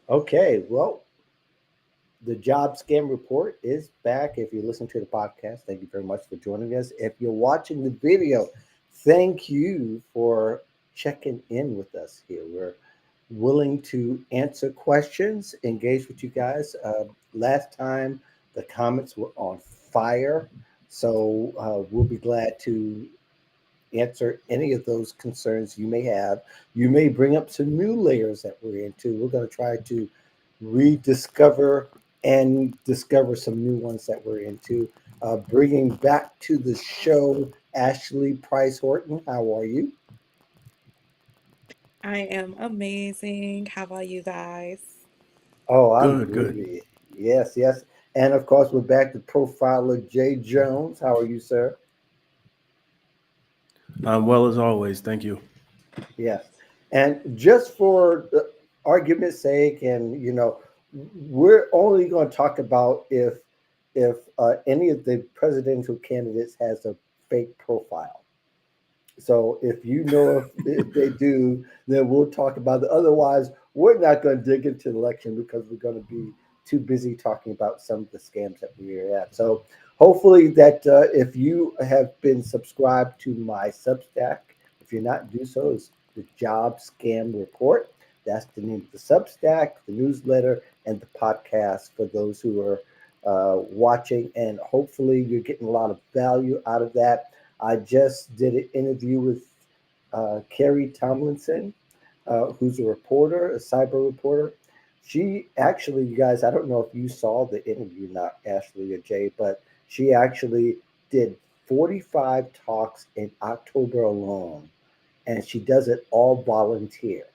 Okay, well, the job scam report is back. If you listen to the podcast, thank you very much for joining us. If you're watching the video, thank you for checking in with us here. We're willing to answer questions, engage with you guys. Last time, the comments were on fire. So we'll be glad to answer any of those concerns you may have. You may bring up some new layers that we're into. We're going to try to rediscover and discover some new ones that we're into. Bringing back to the show, Ashley Price-Horton. How are you? I am amazing. How about you guys? Oh, I'm Good, good. groovy. Yes, yes. And of course, we're back to profiler Jay Jones. How are you, sir? Well, as always, thank you. Yes. And just for argument's sake, and we're only going to talk about if any of the presidential candidates has a fake profile. So if you know if they do, then we'll talk about it. Otherwise, we're not going to dig into the election because we're going to be too busy talking about some of the scams that we are at. So hopefully that if you have been subscribed to my Substack, if you're not, do so. It's the Job Scam Report. That's the name of the Substack, the newsletter, and the podcast for those who are watching. And hopefully you're getting a lot of value out of that. I just did an interview with Carrie Tomlinson, who's a reporter, a cyber reporter. She actually, you guys, I don't know if you saw the interview, not Ashley or Jay, but she actually did 45 talks in October alone, and she does it all volunteer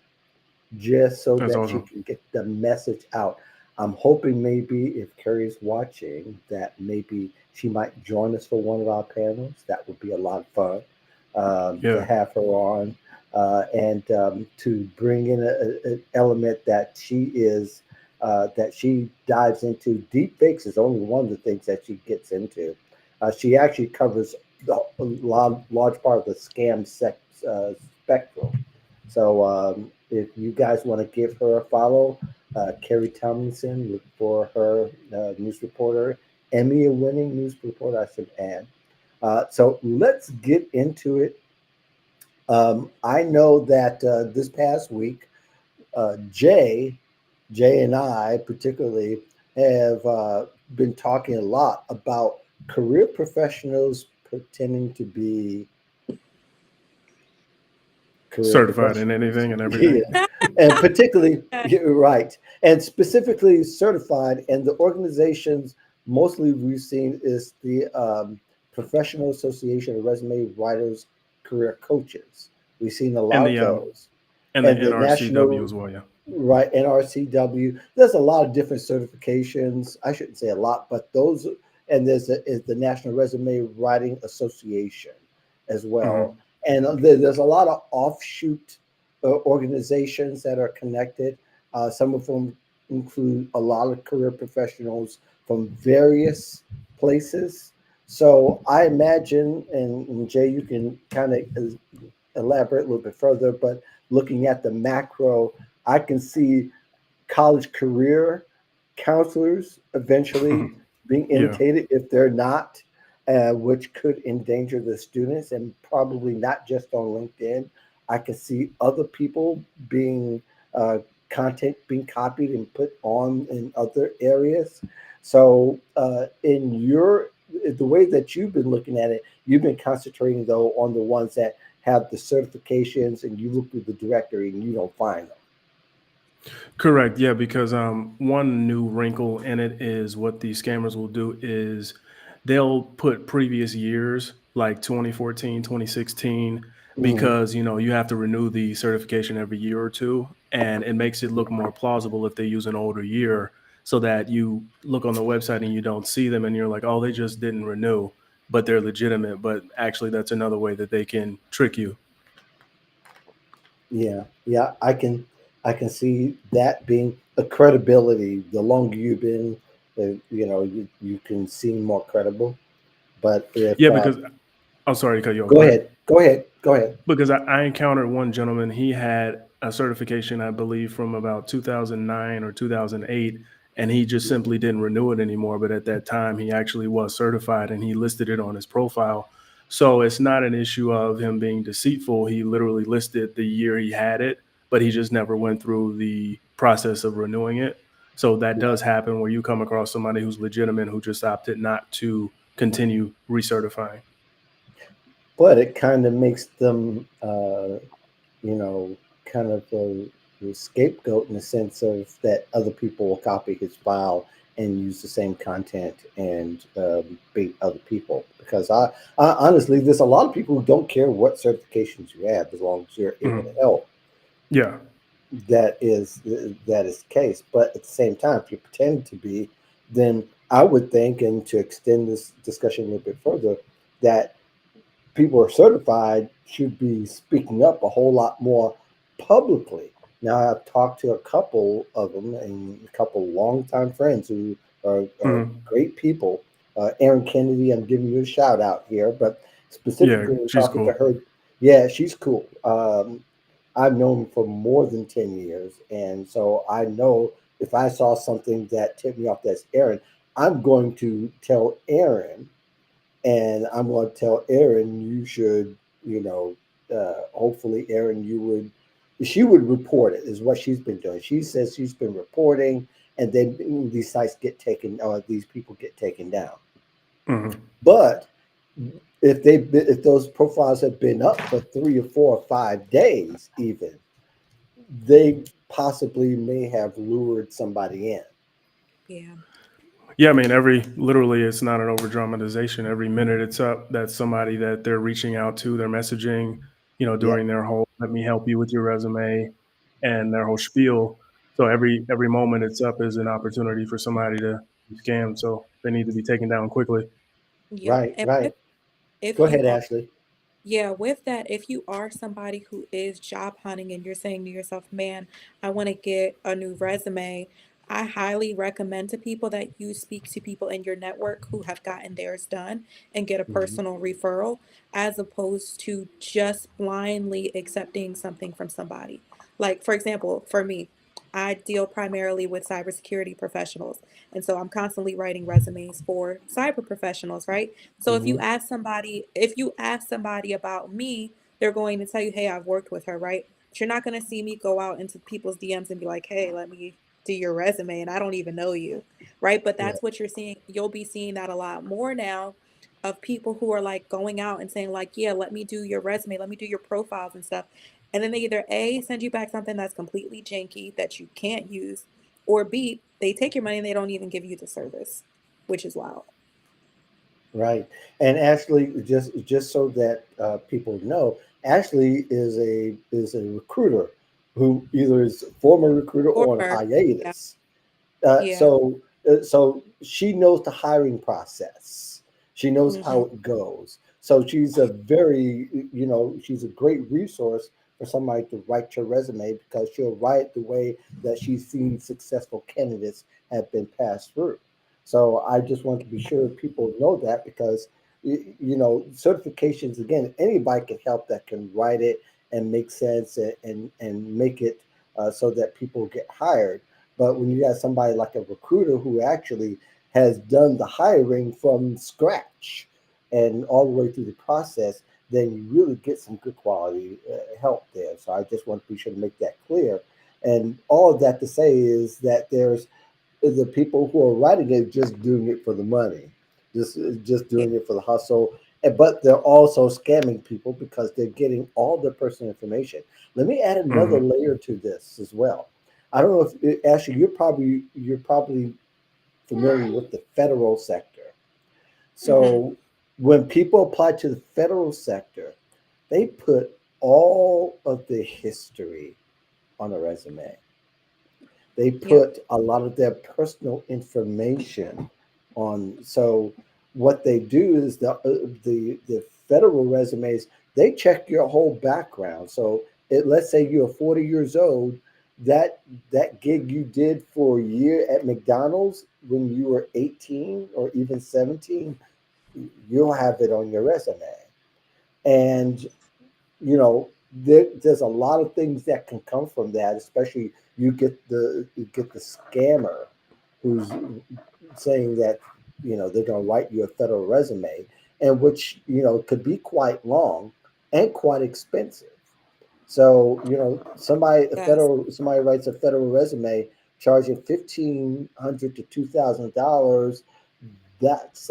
just so That's that she awesome. can get the message out. I'm hoping maybe if Carrie's watching that maybe she might join us for one of our panels. That would be a lot of fun to Yeah, have her on and to bring in an element that that she dives into. Deep fakes is only one of the things that she gets into. She actually covers a large part of the spectrum. So if you guys want to give her a follow, Carrie Tomlinson, look for her news reporter, Emmy-winning news reporter, I should add. So let's get into it. I know that this past week, Jay, Jay and I particularly have been talking a lot about career professionals pretending to be career certified in professionals. anything and Yeah. everything. And particularly, you're right, and specifically certified. And the organizations mostly we've seen is the Professional Association of Resume Writers Career Coaches. We've seen a And lot of the those. and the And the NRCW National, as well. Yeah. right, NRCW, there's a lot of different certifications. I shouldn't say a lot, but those, and is the National Resume Writing Association as well. Hmm. And there's a lot of offshoot organizations that are connected. Some of them include a lot of career professionals from various places. So I imagine, and Jay, you can kind of elaborate a little bit further, but looking at the macro, I can see college career counselors eventually being Yeah. imitated if they're not, which could endanger the students and probably not just on LinkedIn. I can see other people being uh, content being copied and put on in other areas. So, in the way that you've been looking at it, you've been concentrating though on the ones that have the certifications, and you look through the directory and you don't find them. Correct. Yeah, because one new wrinkle in it is what the scammers will do is they'll put previous years like 2014, 2016, Mhm. because you have to renew the certification every year or two, and it makes it look more plausible if they use an older year, so that you look on the website and you don't see them and you're like, oh, they just didn't renew, but they're legitimate. But actually, that's another way that they can trick you. Yeah, yeah, I can see that being a credibility. The longer you've been, you can seem more credible. But if Yeah, because I'm sorry to cut you off. go Go ahead. ahead, go ahead, go ahead. Because I encountered one gentleman. He had a certification, I believe, from about 2009 or 2008, and he just simply didn't renew it anymore. But at that time, he actually was certified and he listed it on his profile. So it's not an issue of him being deceitful. He literally listed the year he had it, but he just never went through the process of renewing it. So that does happen where you come across somebody who's legitimate who just opted not to continue recertifying. But it kind of makes them, you know, kind of a scapegoat in the sense of that other people will copy his file and use the same content and bait other people. Because I honestly, there's a lot of people who don't care what certifications you have as long as you're able to Mhm. help. Yeah. That is the case. But at the same time, if you pretend to be, then I would think, and to extend this discussion a little bit further, that people who are certified should be speaking up a whole lot more publicly. Now, I've talked to a couple of them and a couple longtime friends who are Mhm. great people. Erin Kennedy, I'm giving you a shout out here, but Yeah, specifically in she's talking to cool. her, yeah, she's cool. I've known her for more than 10 years. And so I know if I saw something that tipped me off that's Erin, I'm going to tell Erin, and I'm going to tell Erin, you should, you know, hopefully Erin, she would report it, is what she's been doing. She says she's been reporting, and then these sites get taken, or these people get taken down. Mhm. But if those profiles have been up for 3 or 4 or 5 days, even, they possibly may have lured somebody in. Yeah. Yeah, I mean, literally, it's not an over dramatization. Every minute it's up, that's somebody that they're reaching out to, they're messaging, Yep. during their whole "let me help you with your resume" and their whole spiel. So every moment it's up is an opportunity for somebody to be scammed. So they need to be taken down quickly. Yep. Right. And Right. Go if you ahead, are Ashley. Yeah, with that, if you are somebody who is job hunting and you're saying to yourself, man, I want to get a new resume, I highly recommend to people that you speak to people in your network who have gotten theirs done and get a Mhm. personal referral, as opposed to just blindly accepting something from somebody. Like, for example, for me, I deal primarily with cybersecurity professionals. And so I'm constantly writing resumes for cyber professionals, right? So Mhm. if you ask somebody about me, they're going to tell you, "Hey, I've worked with her," right? But you're not going to see me go out into people's DMs and be like, "Hey, let me do your resume," and I don't even know you, right? But Right. that's what you're seeing. You'll be seeing that a lot more now of people who are like going out and saying like, "Yeah, let me do your resume, let me do your profiles and stuff." And then they either A, send you back something that's completely janky that you can't use, or B, they take your money and they don't even give you the service, which is wild. Right. And Ashley, just so that people know, Ashley is a recruiter who either is a former recruiter or on Former. Yeah. hiatus. Yeah. So she knows the hiring process. She knows Mhm. how it goes. So she's a very, she's a great resource for somebody to write your resume, because she'll write the way that she's seen successful candidates have been passed through. So I just want to be sure people know that, because certifications, again, anybody can help that can write it and make sense, and make it so that people get hired. But when you have somebody like a recruiter who actually has done the hiring from scratch and all the way through the process, then you really get some good quality help there. So I just want to be sure to make that clear. And all of that to say is that there's the people who are writing it just doing it for the money, just Yeah. doing it for the hustle. But they're also scamming people because they're getting all their personal information. Let me add another Mhm. layer to this as well. I don't know if Ashley, you're probably familiar with the federal sector. Mhm. So when people apply to the federal sector, they put all of the history on a resume. They Yep. put a lot of their personal information on. So what they do is the federal resumes, they check your whole background. So let's say you're 40 years old, that gig you did for a year at McDonald's when you were 18 or even 17, you'll have it on your resume. And there's a lot of things that can come from that, especially you get the scammer who's saying that they're going to write you a federal resume, and which could be quite long and quite expensive. So Yes. somebody writes a federal resume charging $1,500 to $2,000. That's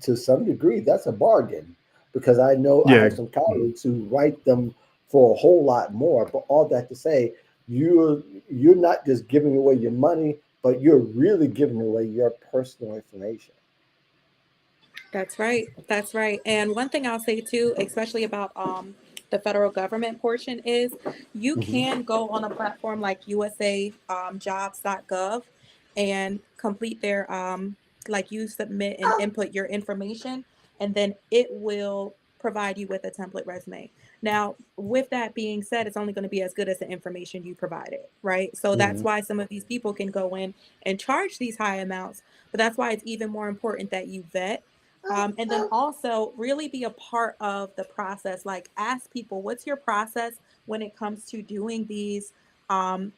to some degree that's a bargain, because I Yeah. have some colleagues who write them for a whole lot more. But all that to say, you're not just giving away your money, but you're really giving away your personal information. That's right. That's right. And one thing I'll say too, especially about the federal government portion, is you Hmm. can go on a platform like USA jobs.gov and complete their like you submit and input your information, and then it will provide you with a template resume. Now, with that being said, it's only going to be as good as the information you provided, right? So that's Hmm. why some of these people can go in and charge these high amounts, but that's why it's even more important that you vet, and then also really be a part of the process. Like, ask people, what's your process when it comes to doing these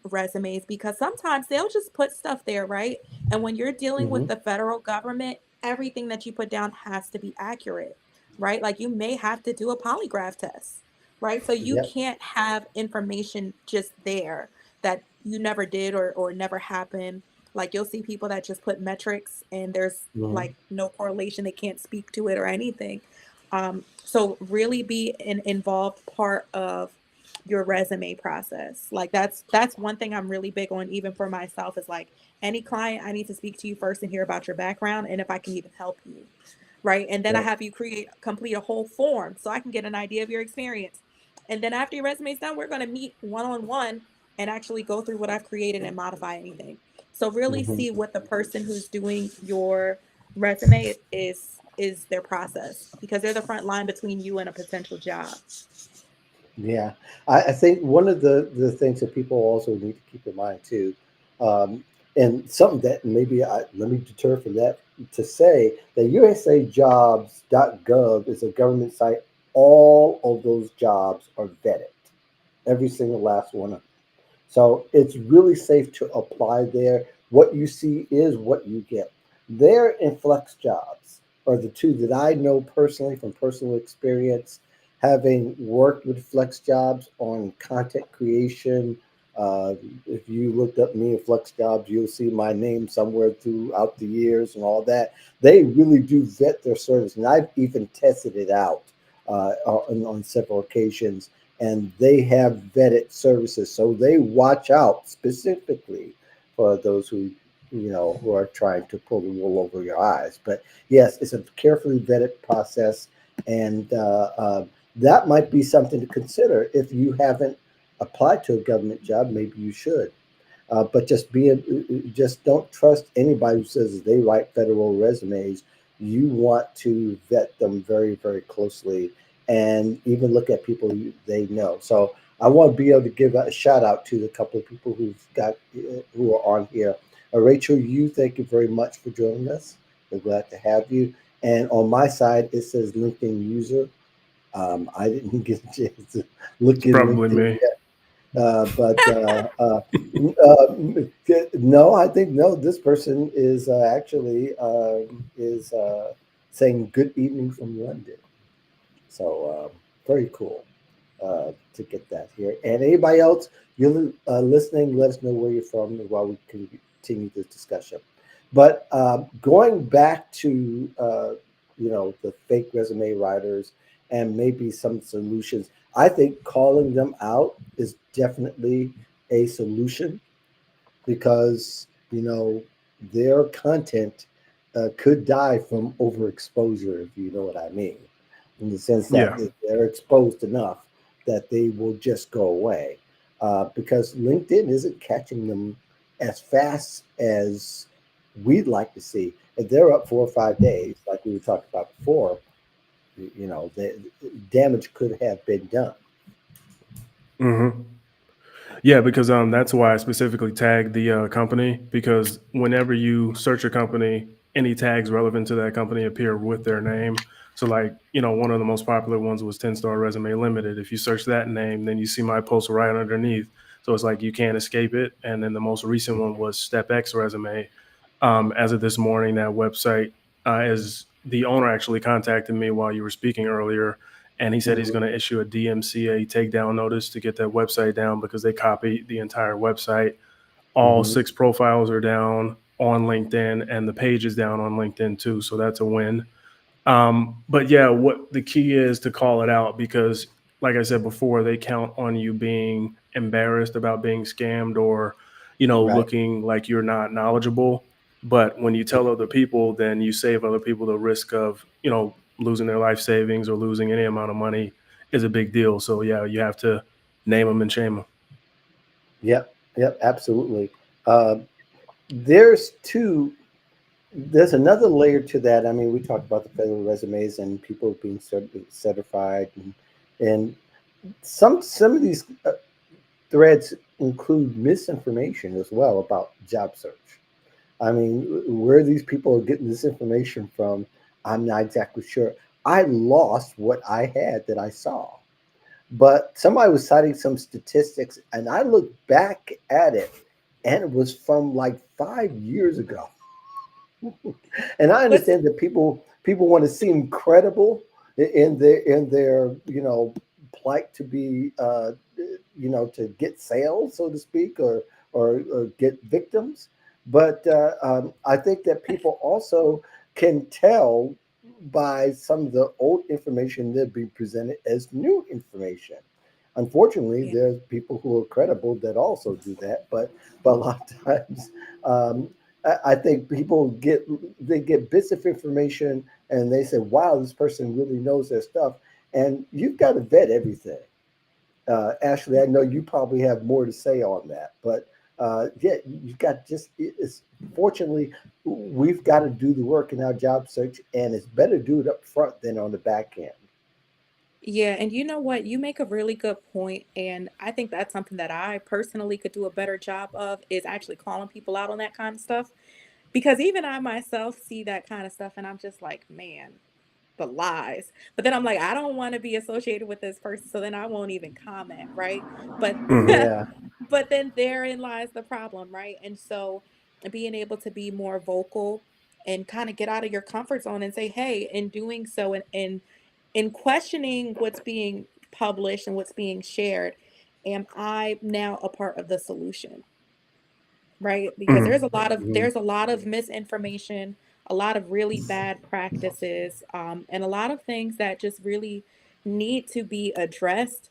resumes? Because sometimes they'll just put stuff there, right? And when you're dealing with Hmm. the federal government, everything that you put down has to be accurate, right? Like, you may have to do a polygraph test, right? So you Yep. can't have information just there that you never did or never happened. Like, you'll see people that just put metrics and there's Hmm. like no correlation, they can't speak to it or anything. So really be an involved part of your resume process. Like, that's one thing I'm really big on, even for myself, is like, any client, I need to speak to you first and hear about your background and if I can even help you, right? And then I Yep. have you complete a whole form so I can get an idea of your experience. And then after your resume is done, we're going to meet one on one and actually go through what I've created and modify anything. So really Hmm. see what the person who's doing your resume is their process, because they're the front line between you and a potential job. Yeah, I think one of the things that people also need to keep in mind too, um, and something that maybe let me deter from that, to say that usajobs.gov is a government site. All of those jobs are vetted, every single last one of them. So it's really safe to apply there. What you see is what you get. There and Flex Jobs are the two that I know personally from personal experience, having worked with Flex Jobs on content creation. Uh, if you looked up me and Flex Jobs, you'll see my name somewhere throughout the years and all that. They really do vet their service, and I've even tested it out on several occasions, and they have vetted services, so they watch out specifically for those who are trying to pull the wool over your eyes. But yes, it's a carefully vetted process, and that might be something to consider if you haven't applied to a government job. Maybe you should. But just don't trust anybody who says they write federal resumes. You want to vet them very, very closely, and even look at people they know. So I want to be able to give a shout out to the couple of people who are on here. Rachel, thank you very much for joining us. We're glad to have you. And on my side, it says LinkedIn user. I didn't get a chance to look It's in probably LinkedIn me. yet, but no, I think no. This person is actually is saying good evening from London. So very cool to get that here. And anybody else, you're listening, let us know where you're from while we continue this discussion. But going back to the fake resume writers and maybe some solutions, I think calling them out is definitely a solution, because their content could die from overexposure, if you know what I mean, in the sense that Yeah. they're exposed enough that they will just go away, because LinkedIn isn't catching them as fast as we'd like to see. If they're up 4 or 5 days, like we were talking about before, the damage could have been done. Hmm. Yeah, because that's why I specifically tagged the company, because whenever you search a company any tags relevant to that company appear with their name. So like, one of the most popular ones was 10 Star Resume Limited. If you search that name, then you see my post right underneath. So it's like you can't escape it. And then the most recent one was Step X Resume. As of this morning, that website, as the owner actually contacted me while you were speaking earlier, and he said he's Mhm. going to issue a DMCA takedown notice to get that website down because they copied the entire website. All Mhm. 6 profiles are down on LinkedIn, and the page is down on LinkedIn too. So that's a win. But yeah, what the key is to call it out because, like I said before, they count on you being embarrassed about being scammed or, Right. looking like you're not knowledgeable. But when you tell other people, then you save other people the risk of, losing their life savings or losing any amount of money is a big deal. So yeah, you have to name them and shame them. Yep. Yep. Absolutely. Uh, there's two. There's another layer to that. I mean, we talked about the federal resumes and people being certified, and some of these threads include misinformation as well about job search. I mean, where these people are getting this information from, I'm not exactly sure. I lost what I had that I saw, but somebody was citing some statistics, and I looked back at it, and it was from like 5 years ago. And I What's understand that people want to seem credible in their plight to be to get sales, so to speak, or get victims. But I think that people also can tell by some of the old information that be presented as new information. Unfortunately, yeah. there's people who are credible that also do that, but a lot of times I think people get bits of information and they say, "Wow, this person really knows their stuff." And you've got to vet everything. Ashley, I know you probably have more to say on that, but yeah, you got just it's fortunately we've got to do the work in our job search, and it's better to do it up front than on the back end. Yeah, and you know what? You make a really good point, and I think that's something that I personally could do a better job of is actually calling people out on that kind of stuff. Because even I myself see that kind of stuff and I'm just like, man, the lies. But then I'm like, I don't want to be associated with this person, so then I won't even comment, right? But Hmm. Yeah. but then therein lies the problem, right? And so being able to be more vocal and kind of get out of your comfort zone and say, hey, in doing so and in questioning what's being published and what's being shared, am I now a part of the solution? Right? Because Hmm. Mhm. there's a lot of misinformation, a lot of really bad practices, and a lot of things that just really need to be addressed.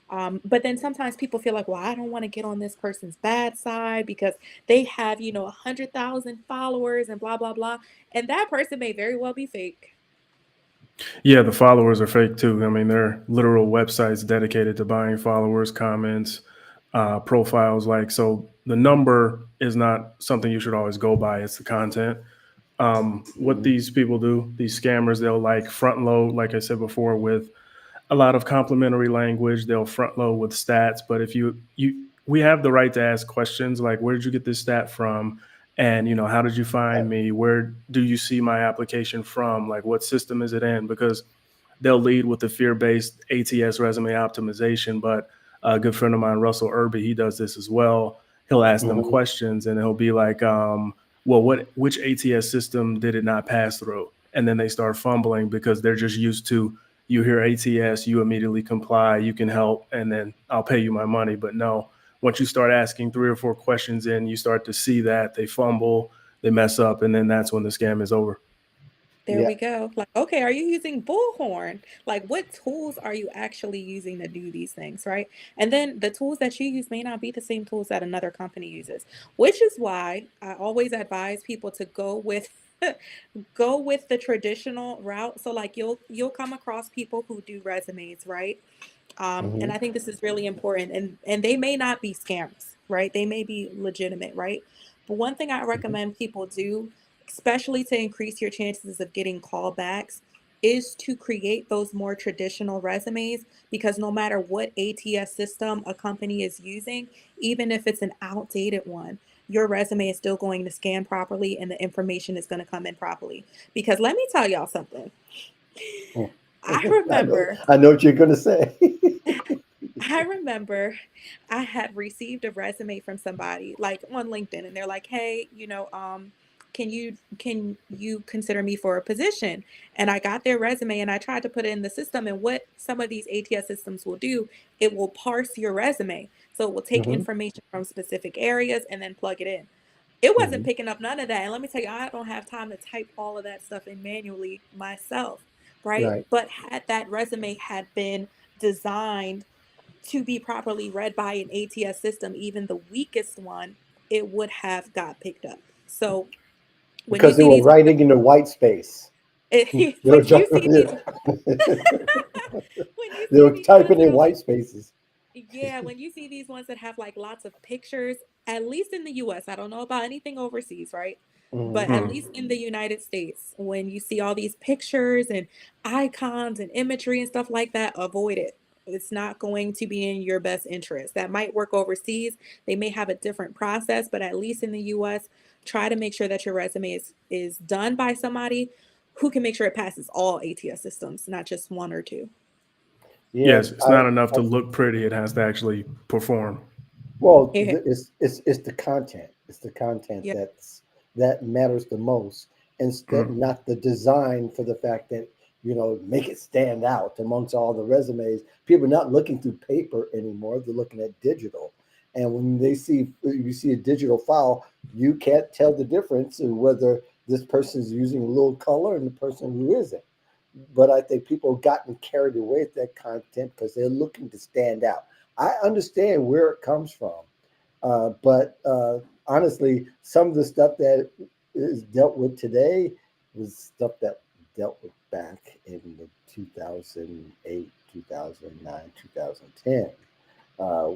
But then sometimes people feel like, well, I don't want to get on this person's bad side because they have, 100,000 followers and blah blah blah, and that person may very well be fake. Yeah, the followers are fake too. I mean, they're literal websites dedicated to buying followers, comments, profiles. Like, so the number is not something you should always go by. It's the content. What Mhm. these people do, these scammers, they'll like front load, like I said before, with a lot of complimentary language. They'll front load with stats, but if we have the right to ask questions like, where did you get this stat from? And how did you find Right. me? Where do you see my application from? Like, what system is it in? Because they'll lead with the fear-based ATS resume optimization. But a good friend of mine, Russell Irby, he does this as well. He'll ask them Mhm. questions and he'll be like, well, which ATS system did it not pass through? And then they start fumbling because they're just used to, you hear ATS, you immediately comply, you can help, and then I'll pay you my money. But no, once you start asking 3 or 4 questions in, you start to see that they fumble, they mess up, and then that's when the scam is over. There Yeah. we go. Like, okay, are you using bullhorn? Like, what tools are you actually using to do these things, right? And then the tools that you use may not be the same tools that another company uses, which is why I always advise people to go with go with the traditional route. So like you'll come across people who do resumes, right? And Mhm. I think this is really important. And they may not be scams, right? They may be legitimate, right? But one thing I Mhm. recommend people do, especially to increase your chances of getting callbacks, is to create those more traditional resumes because no matter what ATS system a company is using, even if it's an outdated one, your resume is still going to scan properly and the information is going to come in properly. Because let me tell y'all something. I I know, remember I know what you're gonna say. I remember I had received a resume from somebody like on LinkedIn, and they're like, "Hey, can you consider me for a position?" And I got their resume and I tried to put it in the system, and what some of these ATS systems will do, it will parse your resume. So it will take Hmm. information from specific areas and then plug it in. It wasn't Hmm. picking up none of that. And let me tell you, I don't have time to type all of that stuff in manually myself, right? Right. But had that resume had been designed to be properly read by an ATS system, even the weakest one, it would have got picked up. So when you Because they see were these ones, writing in the white space. They were, when you see these, when you they see were these ones typing that in are like, white spaces. yeah, when you see these ones that have like lots of pictures, at least in the US, I don't know about anything overseas, right? But Hmm. at Hmm. least in the United States, when you see all these pictures and icons and imagery and stuff like that, avoid it. It's not going to be in your best interest. That might work overseas. They may have a different process, but at least in the US, try to make sure that your resume is done by somebody who can make sure it passes all ATS systems, not just one or two. Yeah, Yes, it's not enough to look pretty; it has to actually perform. well, Yeah. it's the content. It's the content Yeah. that matters the most, instead Mhm. not the design for the fact that make it stand out amongst all the resumes. People are not looking through paper anymore; they're looking at digital. And when you see a digital file, you can't tell the difference in whether this person is using a little color and the person who isn't. But I think people have gotten carried away with that content because they're looking to stand out. I understand where it comes from, but honestly, some of the stuff that is dealt with today was stuff that dealt with back in the 2008, 2009, 2010,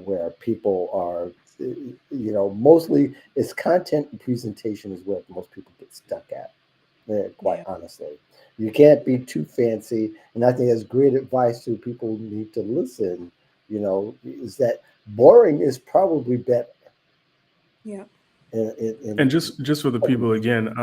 where people are, mostly it's content and presentation is what most people get stuck at, quite Yeah. honestly. You can't be too fancy. And I think that's great advice to people who need to listen, is that boring is probably better. Yeah. And In just for the people again,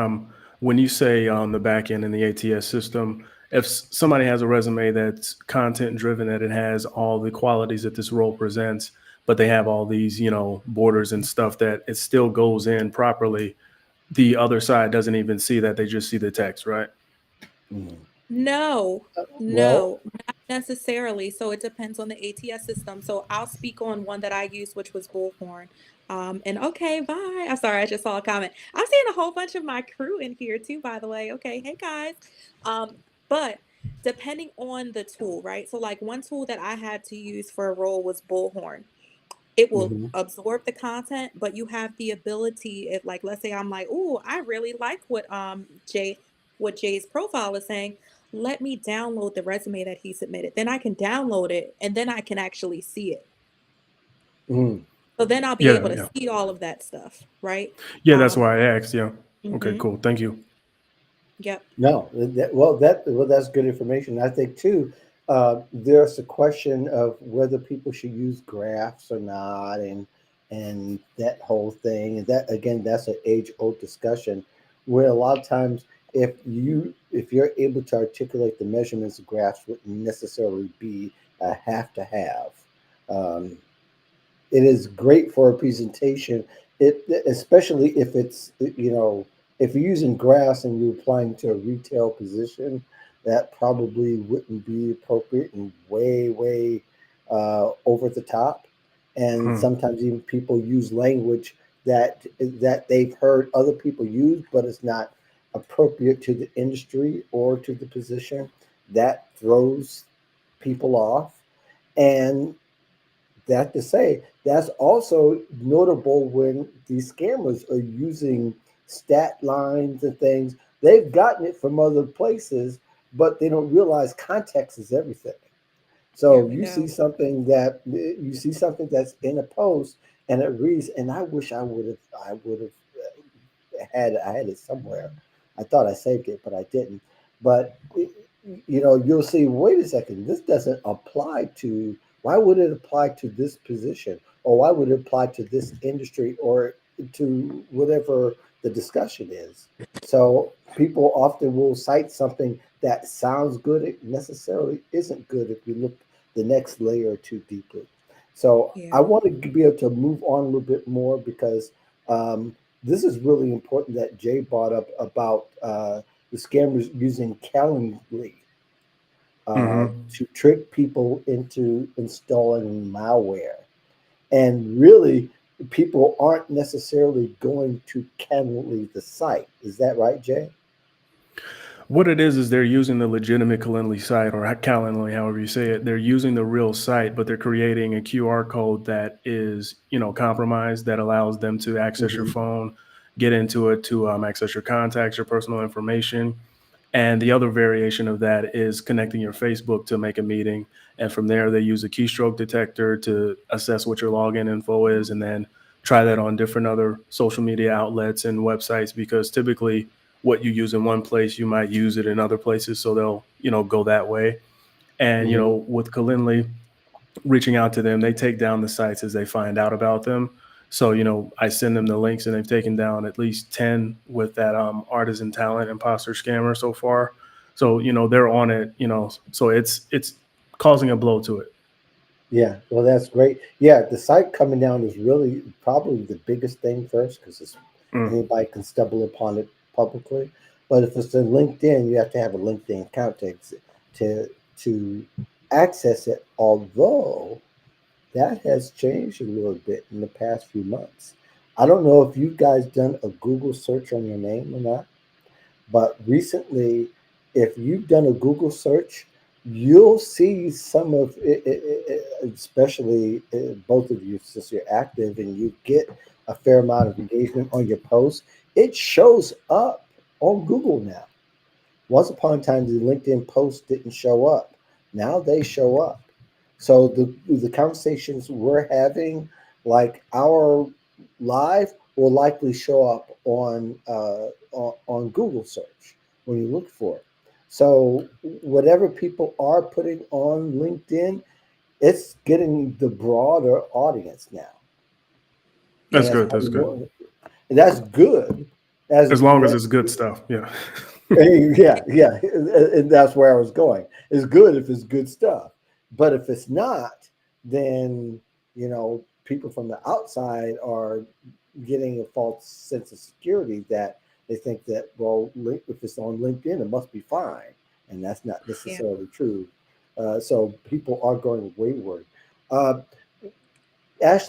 when you say on the back end in the ATS system, if somebody has a resume that's content driven, that it has all the qualities that this role presents, but they have all these, borders and stuff that it still goes in properly, the other side doesn't even see that; they just see the text, right? Mhm. No, Well, no, not necessarily. So it depends on the ATS system. So I'll speak on one that I used, which was Bullhorn. And okay, bye. I'm sorry, I just saw a comment. I'm seeing a whole bunch of my crew in here too, by the way. Okay, hey guys. But depending on the tool, right? So like one tool that I had to use for a role was Bullhorn. It will hmm absorb the content, but you have the ability, if like let's say I'm like, oh, I really like what Jay's profile is saying. Let me download the resume that he submitted. Then I can download it and then I can actually see it. hmm So then I'll be Yeah, able to yeah, see all of that stuff, right? yeah. That's Um, why I asked. Yeah. Okay, mhm. cool. Thank you. Yep. no, that's good information. I think too, there's a question of whether people should use graphs or not, and that whole thing. And that again, that's an age old discussion, where a lot of times if you're able to articulate the measurements, graphs wouldn't necessarily be a have to have. Um, it is great for a presentation. It especially if it's if you're using graphs and you're applying to a retail position, that probably wouldn't be appropriate and way over the top. And Hmm. sometimes even people use language that they've heard other people use, but it's not appropriate to the industry or to the position. That throws people off. And that to say, that's also notable when these scammers are using stat lines and things. They've gotten it from other places, but they don't realize context is everything. Yeah, So we know. you see something that's in a post and it reads, and I would have I had it somewhere. I thought I saved it, but I didn't. But you'll see. Wait a second. This doesn't apply to. Why would it apply to this position, or why would it apply to this industry, or to whatever the discussion is. So people often will cite something that sounds good. It necessarily isn't good if you look the next layer too deeply. So Yeah. I want to be able to move on a little bit more because this is really important that Jay brought up about the scammers using Calendly Hmm. to trick people into installing malware. And really, people aren't necessarily going to Calendly, the site. Is that right, Jay? What it is they're using the legitimate Calendly site or Calendly, however you say it. They're using the real site, but they're creating a QR code that is, compromised that allows them to access your Hmm. phone, get into it to access your contacts, your personal information. And the other variation of that is connecting your Facebook to make a meeting. And from there, they use a keystroke detector to assess what your login info is and then try that on different other social media outlets and websites because typically what you use in one place, you might use it in other places. So they'll, go that way. And, Hmm. with Calendly, reaching out to them, they take down the sites as they find out about them. So, I send them the links and they've taken down at least 10 with that artisan talent imposter scammer so far. So, they're on it, so it's causing a blow to it. Yeah, well, that's great. Yeah, the site coming down is really probably the biggest thing first because Mm, anybody can stumble upon it publicly. But if it's in LinkedIn, you have to have a LinkedIn account to to access it. Although that has changed a little bit in the past few months. I don't know if you guys done a Google search on your name or not, but recently, if you've done a Google search, you'll see some of it, especially both of you, since you're active and you get a fair amount of engagement on your posts. It shows up on Google now. Once upon a time, the LinkedIn posts didn't show up. Now they show up. So the conversations we're having, like our live, will likely show up on Google search when you look for it. So whatever people are putting on LinkedIn, it's getting the broader audience now, and that's that's good. That's probably good. more. That's good. As As long as it's good stuff. Yeah. Yeah, yeah, and that's where I was going. It's good if it's good stuff, but if it's not, then people from the outside are getting a false sense of security that they think that, well, if it's on LinkedIn, it must be fine, and that's not Yeah. necessarily true. So people are going wayward. Uh,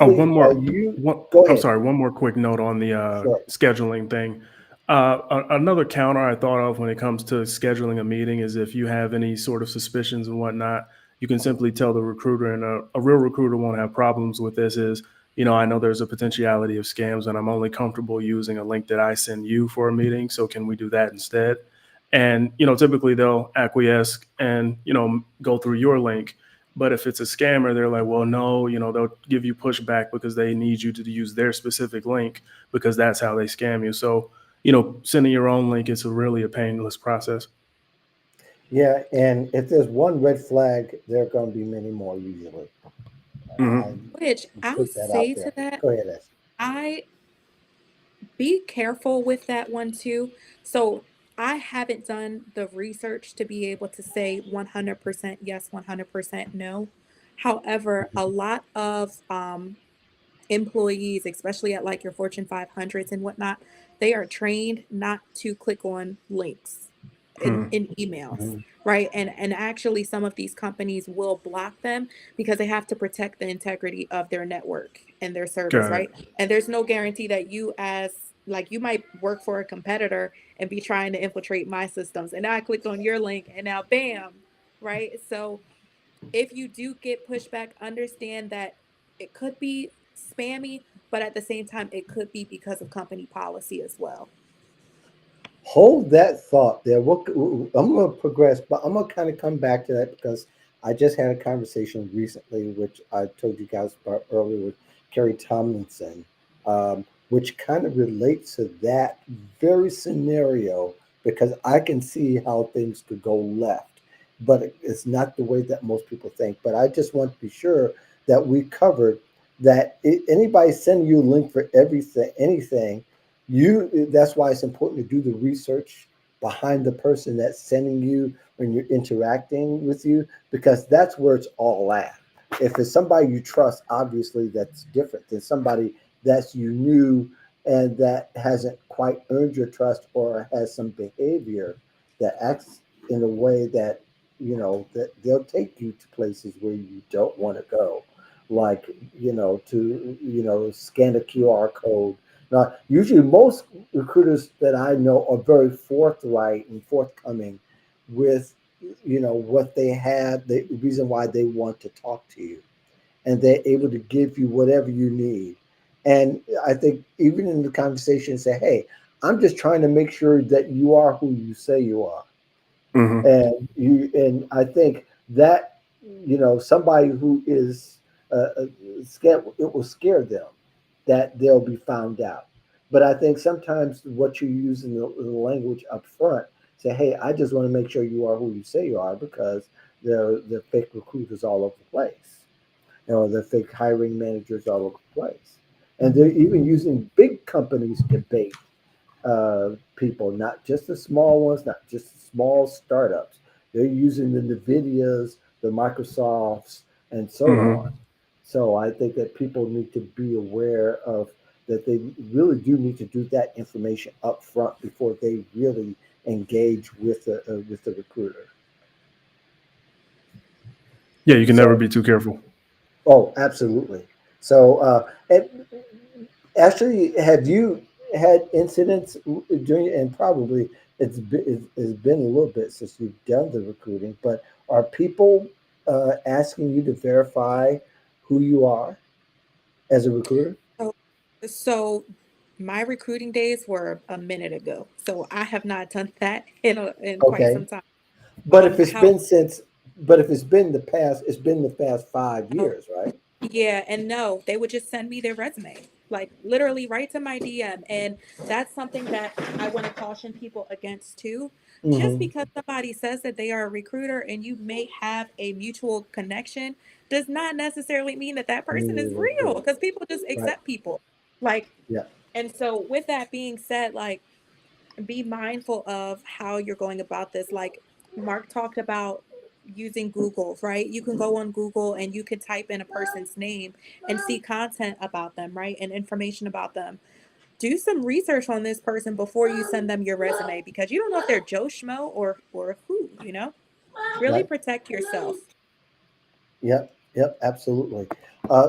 Oh, one Ashley, more. you One, go I'm ahead. sorry. One more quick note on the Sure. scheduling thing. Another counter I thought of when it comes to scheduling a meeting is if you have any sort of suspicions and whatnot, you can simply tell the recruiter, and a real recruiter won't have problems with this. Is I know there's a potentiality of scams, and I'm only comfortable using a link that I send you for a meeting. So can we do that instead? And typically they'll acquiesce and go through your link. But if it's a scammer, they're like, well, no, they'll give you pushback because they need you to use their specific link because that's how they scam you. So, sending your own link is really a painless process. Yeah, and if there's one red flag, there are going to be many more usually. I Hmm. Which I'll put that out say to there. that, Go ahead, Ash. I be careful with that one too. So I haven't done the research to be able to say 100% yes, 100% no. However, a lot of employees, especially at like your Fortune 500s and whatnot, they are trained not to click on links in emails, Mhm. right? And actually some of these companies will block them because they have to protect the integrity of their network and their service, Got it. right? And there's no guarantee that you as like you might work for a competitor and be trying to infiltrate my systems and now I clicked on your link and now bam, right? So if you do get pushback, understand that it could be spammy, but at the same time, it could be because of company policy as well. Hold that thought there. I'm going to progress, but I'm going to kind of come back to that because I just had a conversation recently, which I told you guys about earlier with Kerry Tomlinson, which kind of relates to that very scenario because I can see how things could go left, but it's not the way that most people think. But I just want to be sure that we covered that anybody sending you a link for everything, anything, that's why it's important to do the research behind the person that's sending you when you're interacting with you, because that's where it's all at. If it's somebody you trust, obviously that's different than somebody that's you new and that hasn't quite earned your trust or has some behavior that acts in a way that that they'll take you to places where you don't want to go, like to scan a QR code. Now, usually most recruiters that I know are very forthright and forthcoming with what they have, the reason why they want to talk to you, and they're able to give you whatever you need. And I think even in the conversation, say, "Hey, I'm just trying to make sure that you are who you say you are." Hmm. And I think that somebody who is scared, it will scare them that they'll be found out. But I think sometimes what you use in the language up front, say, "Hey, I just want to make sure you are who you say you are," because there are fake recruiters all over the place. The fake hiring managers all over the place, and they're even using big companies to bait people, not just the small ones, not just the small startups. They're using the Nvidias, the Microsofts, and so on. Hmm. So I think that people need to be aware of that. They really do need to do that information up front before they really engage with the recruiter. Yeah, you can never So, be too careful. oh, absolutely. So, and actually, have you had incidents during, and probably it's been a little bit since you've done the recruiting, but are people asking you to verify who you are as a recruiter? So, so my recruiting days were a minute ago. So I have not done that in quite Okay. some time. But if it's How been since, but if it's been the past, it's been the past 5 years, right? Yeah, and no, they would just send me their resume, like literally right to my DM. And that's something that I want to caution people against too. Just Mm-hmm. because somebody says that they are a recruiter and you may have a mutual connection does not necessarily mean that that person is real, because people just Right. accept people. Like, Yeah. and so with that being said, like, be mindful of how you're going about this. Like Mark talked about using Google, right? You can go on Google and you can type in a person's name and see content about them, right? And information about them. Do some research on this person before you send them your resume, because you don't know if they're Joe Schmo or who. Really Right. protect yourself. Yep, yep, absolutely.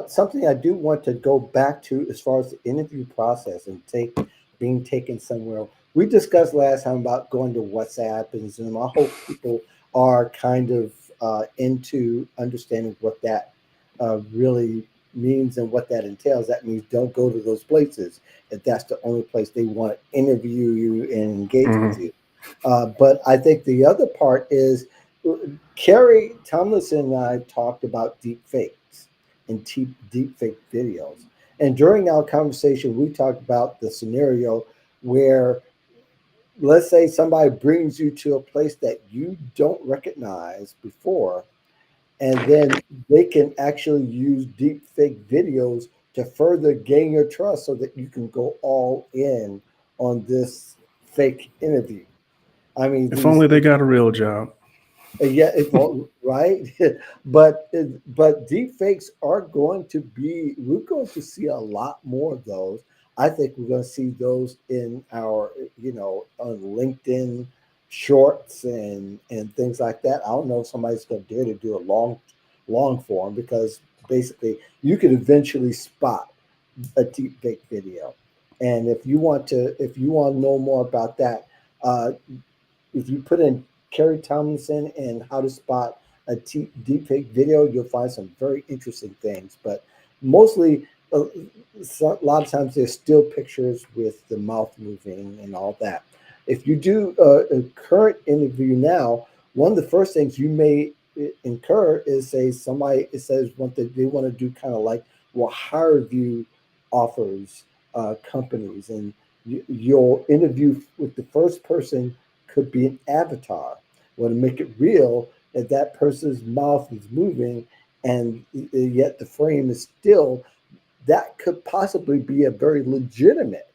Something I do want to go back to as far as the interview process and being taken somewhere. We discussed last time about going to WhatsApp and Zoom. I hope people are kind of into understanding what that really means and what that entails. That means don't go to those places if that's the only place they want to interview you and engage with Hmm. you. But I think the other part is Carrie Tomlinson and I talked about deep fakes and deep fake videos. And during our conversation, we talked about the scenario where, let's say, somebody brings you to a place that you don't recognize before, and then they can actually use deep fake videos to further gain your trust so that you can go all in on this fake interview. I mean, If only they got a real job. Yeah, right. But deep fakes are going to be. We're going to see a lot more of those. I think we're going to see those in our, on LinkedIn shorts and things like that. I don't know if somebody's going to dare to do a long form, because basically you could eventually spot a deep fake video. And if you want to know more about that, uh, if you put in Kerry Tomlinson and how to spot a deepfake video, you'll find some very interesting things. But mostly, a lot of times there's still pictures with the mouth moving and all that. If you do a current interview now, one of the first things you may incur is, say, somebody, it says what they want to do, kind of like, well, hire view offers companies, and you'll interview with the first person could be an avatar. Well, to make it real, that that person's mouth is moving, and yet the frame is still. that could possibly be a very legitimate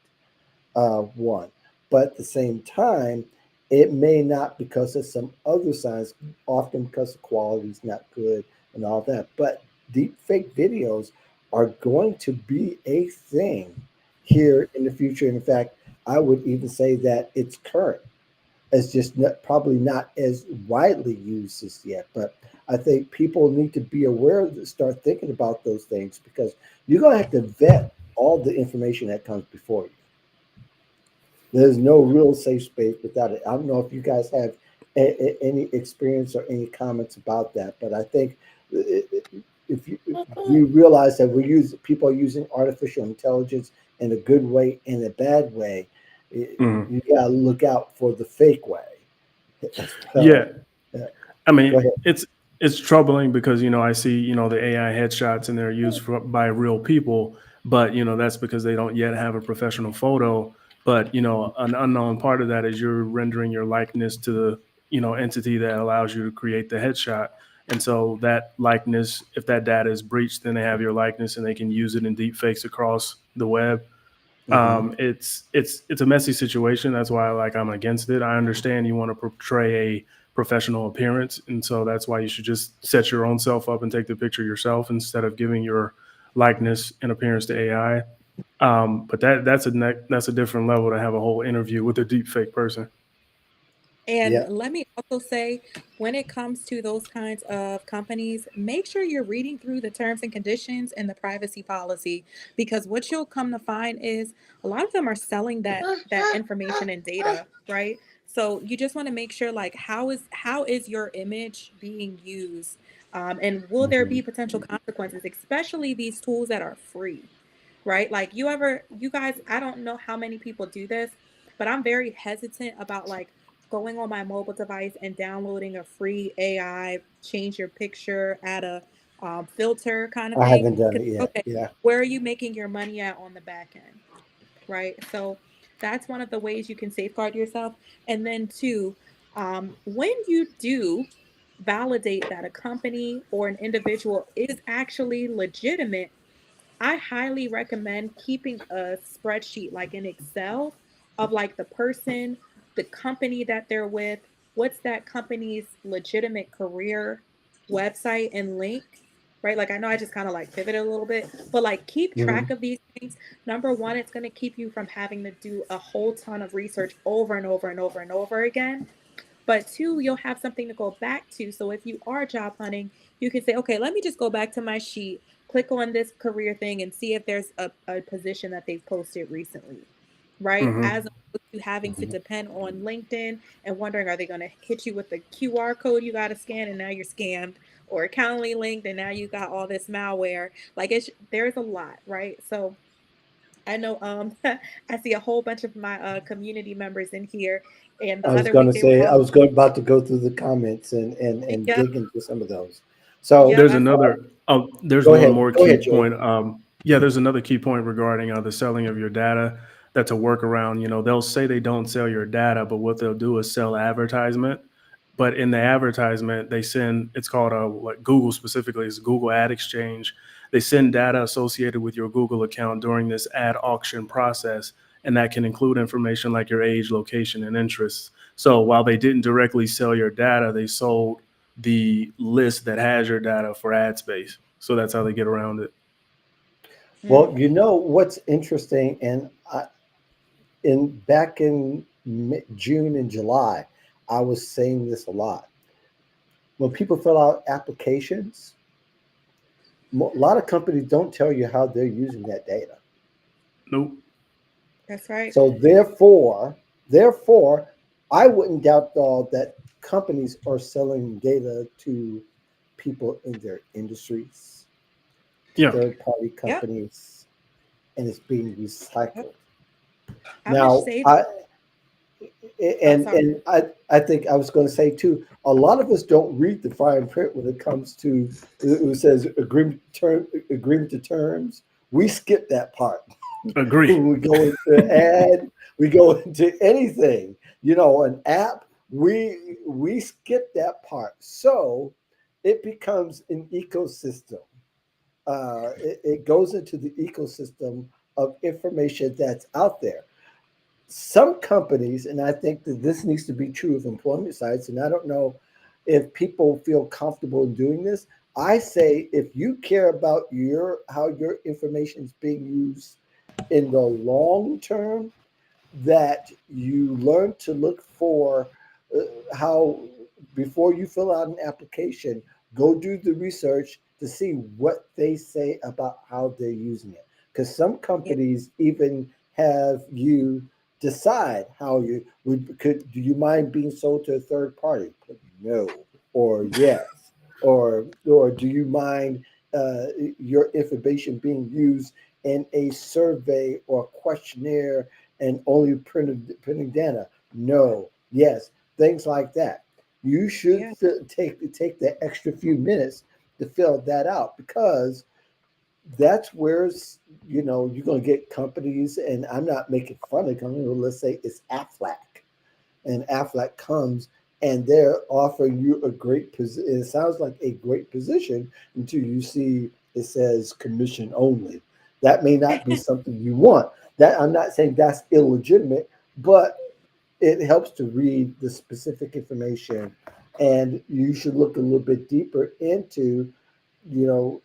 one. But at the same time, it may not because of some other signs, often because the quality is not good and all that. But deep fake videos are going to be a thing here in the future. In fact, I would even say that it's current. It's just not, probably not as widely used as yet. But I think people need to be aware to start thinking about those things because you're going to have to vet all the information that comes before you. There's no real safe space without it. I don't know if you guys have any experience or any comments about that, but I think if we realize that people are using artificial intelligence in a good way and a bad way, Mhm. you gotta look out for the fake way. Yeah. So, uh, I go mean, ahead. it's troubling because I see the AI headshots and they're used by real people, but that's because they don't yet have a professional photo. But an unknown part of that is you're rendering your likeness to the entity that allows you to create the headshot, and so that likeness, if that data is breached, then they have your likeness and they can use it in deep fakes across the web. Hmm. It's a messy situation. That's why I'm against it. I understand you want to portray a professional appearance, and so that's why you should just set your own self up and take the picture yourself instead of giving your likeness and appearance to AI. But that's a different level to have a whole interview with a deep fake person. And Yeah. let me also say, when it comes to those kinds of companies, make sure you're reading through the terms and conditions and the privacy policy, because what you'll come to find is a lot of them are selling that information and data, right? So you just want to make sure, like, how is your image being used, and will there Hmm. be potential consequences, especially these tools that are free, right? Like, you guys, I don't know how many people do this, but I'm very hesitant about like going on my mobile device and downloading a free AI, change your picture, add a filter kind of I thing. haven't done 'Cause, it yet. okay, Yeah. where are you making your money at on the back end, right? So that's one of the ways you can safeguard yourself. And then two, when you do validate that a company or an individual is actually legitimate, I highly recommend keeping a spreadsheet like in Excel of like the person, the company that they're with, what's that company's legitimate career website and link, right? Like I know I just kind of like pivoted a little bit, but like keep track Hmm. of these things. Number one, it's going to keep you from having to do a whole ton of research over and over and over and over again. But two, you'll have something to go back to. So if you are job hunting, you can say, okay, let me just go back to my sheet, click on this career thing and see if there's a position that they've posted recently, right? Hmm. As opposed to having to Hmm. depend on LinkedIn and wondering, are they going to hit you with the QR code you got to scan and now you're scammed, or a Calendly link and now you got all this malware. Like there's a lot, right? So I know I see a whole bunch of my community members in here, and the I was other going to week they were say I all, was going about to go through the comments and yep, dig into some of those. So yep, There's I saw. another. Oh, there's go one ahead. more Go key ahead, Joey. point. Yeah, there's another key point regarding the selling of your data. That's a workaround. They'll say they don't sell your data, but what they'll do is sell advertisement. But in the advertisement, they send. It's called like Google specifically. It's Google Ad Exchange. They send data associated with your Google account during this ad auction process, and that can include information like your age, location, and interests. So while they didn't directly sell your data, they sold the list that has your data for ad space. So that's how they get around it. Well, Mm, you know what's interesting, and in back in June and July, I was saying this a lot. When people fill out applications, a lot of companies don't tell you how they're using that data. Nope. that's right. So therefore, I wouldn't doubt though that companies are selling data to people in their industries, to Yeah. third party Yep, companies, and it's being yep. recycled. I would Now, say, I oh, and sorry. I think I was going to say too. A lot of us don't read the fine print when it comes to it says agreement to terms. We skip that part. Agree. We go into ad, we go into anything, an app. We skip that part, so it becomes an ecosystem it goes into the ecosystem of information that's out there. Some companies, and I think that this needs to be true of employment sites, and I don't know if people feel comfortable in doing this. I say if you care about your how your information is being used in the long term, that you learn to look for uh, how before you fill out an application, go do the research to see what they say about how they're using it, because some Yeah. companies even have you decide how you would could do you mind being sold to a third party, put no or yes, or do you mind uh, your information being used in a survey or questionnaire and only printing data? No, yes, things like that. You should Yeah. take the extra few minutes to fill that out, because that's where you're going to get companies, and I'm not making fun of companies. Let's say it's Aflac, and Aflac comes and they're offering you a great position. It sounds like a great position until you see it says commission only. That may not be something you want. That I'm not saying that's illegitimate, but it helps to read the specific information, and you should look a little bit deeper into, you know,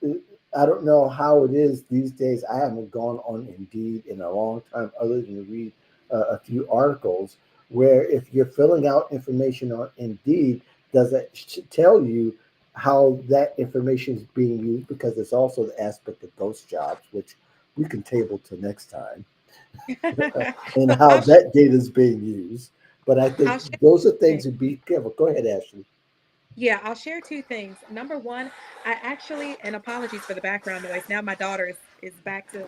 I don't know how it is these days. I haven't gone on Indeed in a long time, other than to read a few articles. Where if you're filling out information on Indeed, does it tell you how that information is being used? Because it's also the aspect of ghost jobs, which we can table to next time, and So how that data is being used. But I think I'll share. those are things to be careful. Go ahead, Ashley. Yeah, I'll share two things. Number one, I actually, and apologies for the background noise. Now my daughter is back to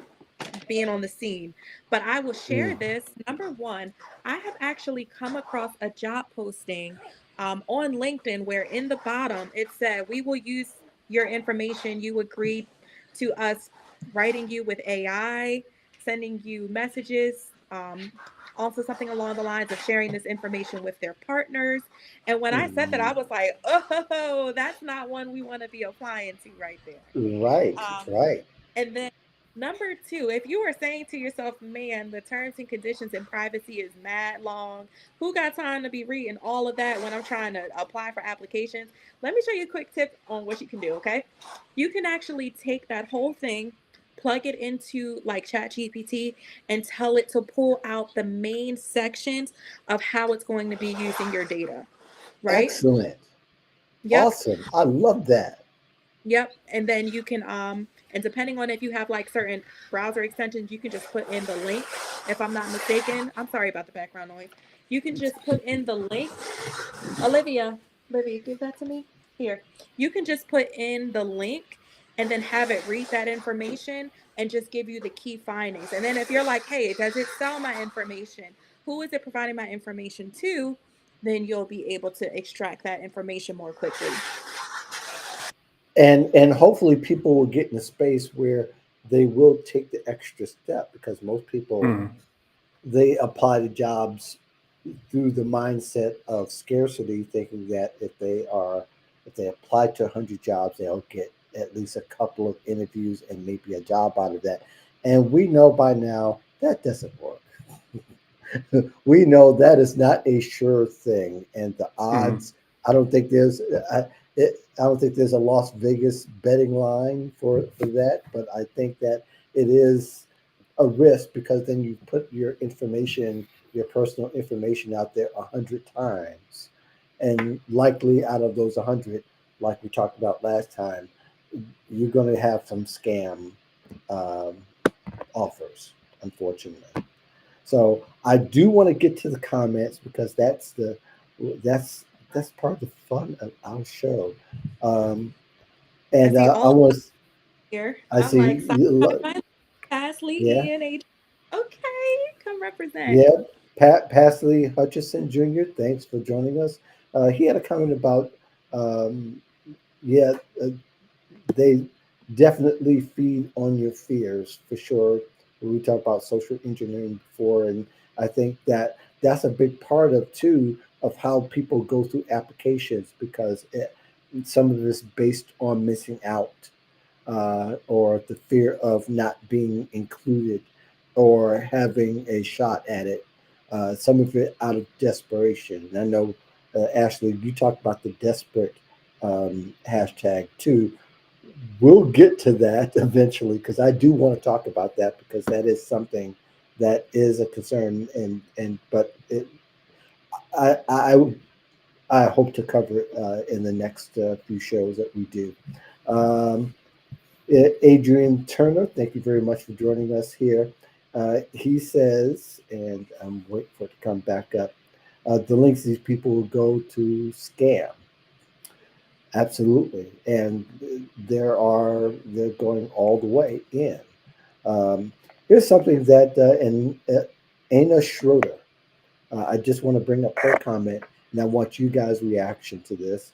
being on the scene. But I will share Mm, this. Number one, I have actually come across a job posting on LinkedIn where in the bottom it said, "We will use your information. You agreed to us writing you with AI, sending you messages." Also, something along the lines of sharing this information with their partners. And when I said that, I mm, was like, oh, that's not one we want to be applying to right there. right, Um, right. and then number two, if you are saying to yourself, man, the terms and conditions and privacy is mad long, who got time to be reading all of that when I'm trying to apply for applications? Let me show you a quick tip on what you can do, okay? You can actually take that whole thing, plug it into like ChatGPT, and tell it to pull out the main sections of how it's going to be using your data, right? Excellent. Yep. Awesome. I love that. Yep. And then you can and depending on if you have like certain browser extensions, you can just put in the link. If I'm not mistaken, I'm sorry about the background noise. You can just put in the link. Olivia, give that to me. Here. You can just put in the link and then have it read that information and just give you the key findings. And then if you're like, hey, does it sell my information? Who is it providing my information to? Then you'll be able to extract that information more quickly. And hopefully people will get in a space where they will take the extra step, because most people, Mhm. they apply to jobs through the mindset of scarcity, thinking that if they apply to 100 jobs, they'll get at least a couple of interviews and maybe a job out of that. And we know by now that doesn't work. We know that is not a sure thing, and the Mhm. odds. I don't think there's. I don't think there's a Las Vegas betting line for that, but I think that it is a risk, because then you put your information, your personal information out there 100 times, and likely out of those 100, like we talked about last time, you're going to have some scam um, offers, unfortunately. So I do want to get to the comments, because that's that's part of the fun of our show. Um, I and see I all was here. I I'm like, see sci-fi, Ashley, yeah, Ian, H. Okay, come represent. yeah. Pat Pasley Hutchison Jr. Thanks for joining us. He had a comment about um, yeah, they definitely feed on your fears for sure. We talked about social engineering before, and I think that that's a big part of too of how people go through applications, because some of it is based on missing out. or the fear of not being included or having a shot at it. Some of it out of desperation. And I know, Ashley, you talked about the desperate hashtag too. We'll get to that eventually because I do want to talk about that because that is something that is a concern. And but I I I hope to cover it in the next few shows that we do. Um, Adrian Turner, thank you very much for joining us here. He says, and I'm waiting for it to come back up. The links these people will go to scam. Absolutely, and they're going all the way in. Um, Here's something that and Anna Schroeder. I just want to bring up her comment, and I want you guys' reaction to this.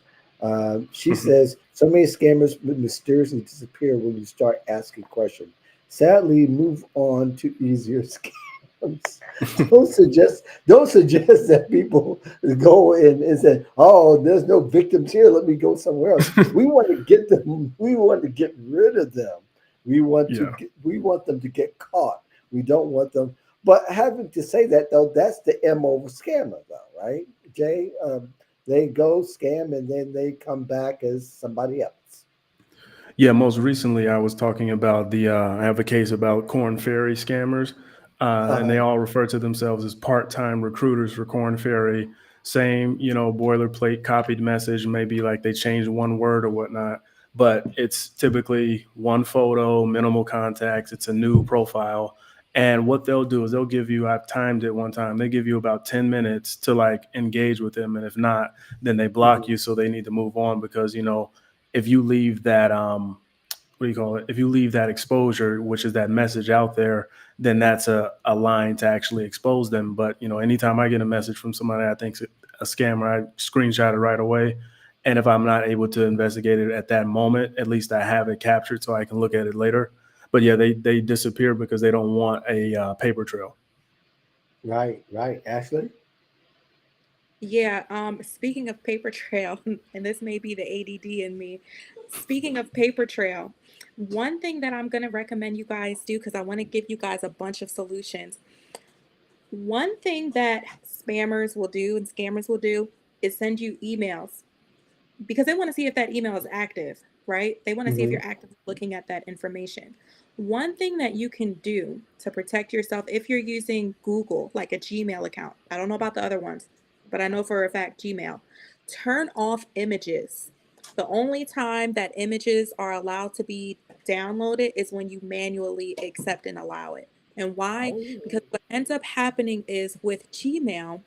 She says, "So many scammers mysteriously disappear when you start asking questions. Sadly, move on to easier scams. Don't suggest that people go in and say, 'Oh, there's no victims here. Let me go somewhere else.' We want to get them. We want to get rid of them. Yeah. We want them to get caught. We don't want them. But having to say that though, that's the MO of a scammer, though, right, Jay? They go scam and then they come back as somebody else. Yeah, most recently I was talking about I have a case about Corn Ferry scammers, and they Uh, all refer to themselves as part-time recruiters for Corn Ferry. Same, boilerplate copied message, maybe like they changed one word or whatnot, but it's typically one photo, minimal contacts, it's a new profile. And what they'll do is they'll give you, I've timed it one time, they give you about 10 minutes to like engage with them. And if not, then they block mhm, you. So they need to move on because, if you leave that what do you call it, if you leave that exposure, which is that message out there, then that's a line to actually expose them. But anytime I get a message from somebody I think's a scammer, I screenshot it right away. And if I'm not able to investigate it at that moment, at least I have it captured so I can look at it later. But yeah, they disappear because they don't want a paper trail. right, right. Ashley? Yeah, speaking of paper trail, and this may be the ADD in me. Speaking of paper trail, one thing that I'm going to recommend you guys do, because I want to give you guys a bunch of solutions. One thing that spammers will do and scammers will do is send you emails because they want to see if that email is active, right? They want to see if Hmm. you're actively looking at that information. One thing that you can do to protect yourself if you're using Google, like a Gmail account, I don't know about the other ones, but I know for a fact Gmail, turn off images. The only time that images are allowed to be downloaded is when you manually accept and allow it. And why? Because Oh. what ends up happening is with Gmail,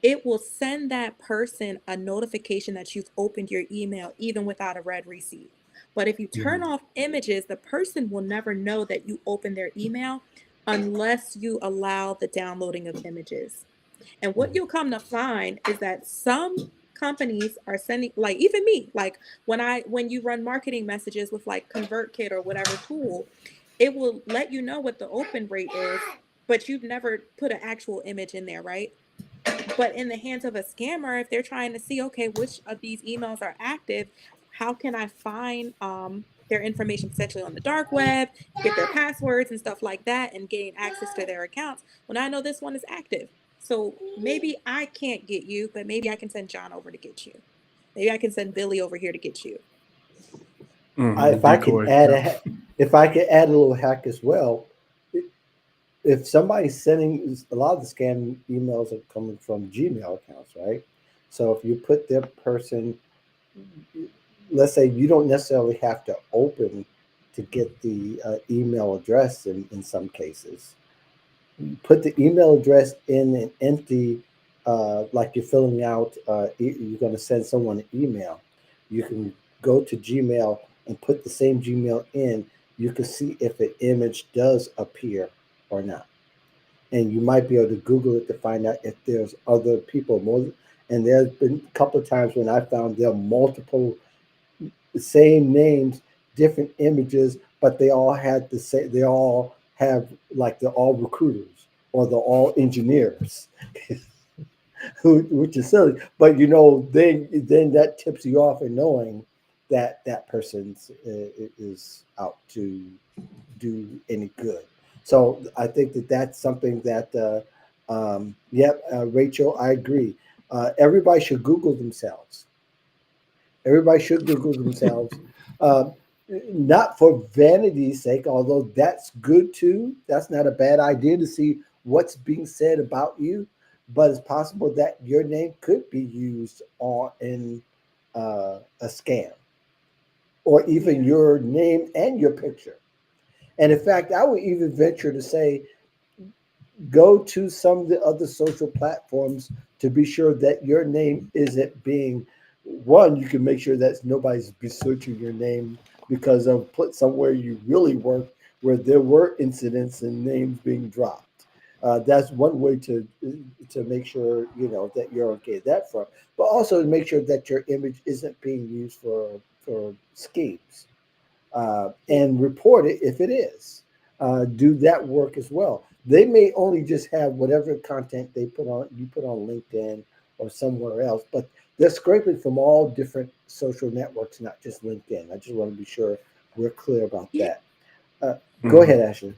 it will send that person a notification that you've opened your email even without a read receipt. But if you turn Mhm. off images, the person will never know that you opened their email unless you allow the downloading of images. And what Mhm. you'll come to find is that some companies are sending, like even me, like when you run marketing messages with like ConvertKit or whatever tool, it will let you know what the open rate is, but you've never put an actual image in there, right? But in the hands of a scammer, if they're trying to see, okay, which of these emails are active, how can I find their information potentially on the dark web, get their passwords and stuff like that, and gain access to their accounts when I know this one is active? So maybe I can't get you, but maybe I can send John over to get you. Maybe I can send Billy over here to get you. Hmm. If I can Decoy. add Yeah. if I can add a little hack as well, if somebody's sending a lot of the scam emails are coming from Gmail accounts, right? So if you put their person, let's say you don't necessarily have to open to get the email address in some cases. Put the email address in an empty, like you're filling out, you're going to send someone an email. You can go to Gmail and put the same Gmail in. You can see if an image does appear or not. And you might be able to Google it to find out if there's other people more. And there's been a couple of times when I found there are multiple the same names, different images, but they all had the same. They all have like they're all recruiters or they're all engineers, which is silly. But then that tips you off in knowing. that that person's is out to do any good. So I think that that's something that, Rachel, I agree. Everybody should Google themselves. Everybody should Google themselves, uh, not for vanity's sake, although that's good too. That's not a bad idea to see what's being said about you, but it's possible that your name could be used on in a scam, or even Yeah. your name and your picture. And in fact, I would even venture to say go to some of the other social platforms to be sure that your name isn't being one. You can make sure that nobody's be searching your name because of put somewhere you really work where there were incidents and names being dropped. That's one way to make sure that you're okay at that front, but also to make sure that your image isn't being used for schemes, and report it if it is. Do that work as well. They may only just have whatever content they put on LinkedIn or somewhere else, but they're scraping from all different social networks, not just LinkedIn. I just want to be sure we're clear about Yeah. that. Uh, Go Mhm. ahead, Ashley.